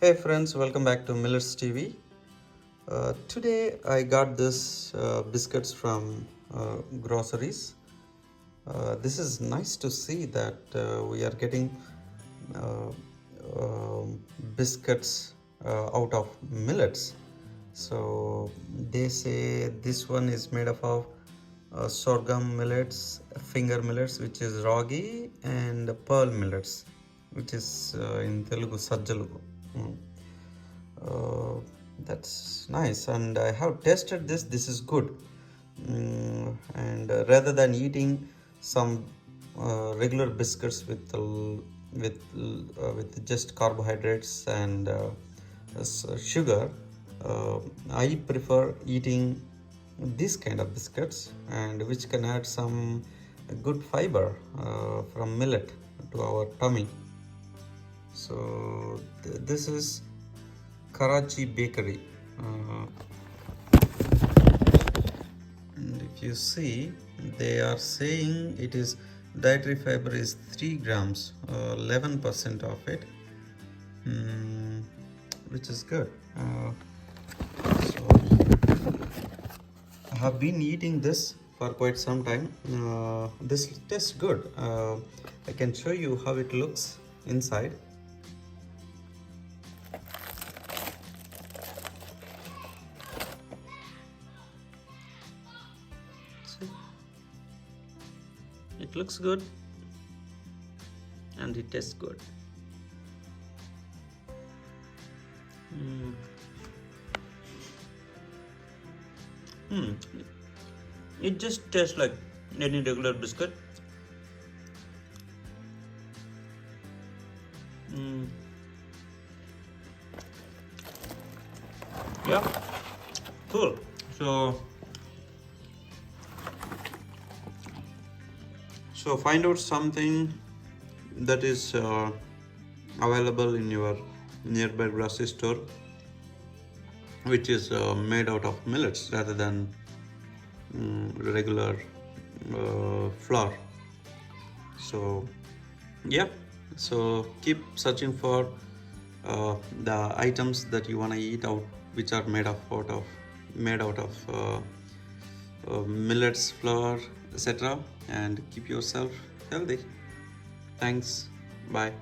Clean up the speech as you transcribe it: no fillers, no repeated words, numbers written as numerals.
Hey friends, welcome back to Millets TV. Today I got this biscuits from groceries. This is nice to see that we are getting uh, biscuits out of millets. So they say this one is made up of sorghum millets, finger millets, which is ragi, and pearl millets, which is in Telugu sajjalu. Mm. Uh, that's nice, and I have tested this. This is good. And rather than eating some regular biscuits with just carbohydrates and sugar, I prefer eating this kind of biscuits, and which can add some good fiber from millet to our tummy. So this is Karachi Bakery. And if you see, they are saying it is dietary fiber is 3 grams, 11% of it, which is good. So I have been eating this for quite some time. This tastes good. I can show you how it looks inside. It looks good and it tastes good. It just tastes like any regular biscuit. Yeah, cool. So find out something that is available in your nearby grocery store, which is made out of millets rather than regular flour. So yeah, so keep searching for the items that you want to eat out, which are made out of millets, flour, etc., and keep yourself healthy. Thanks. Bye.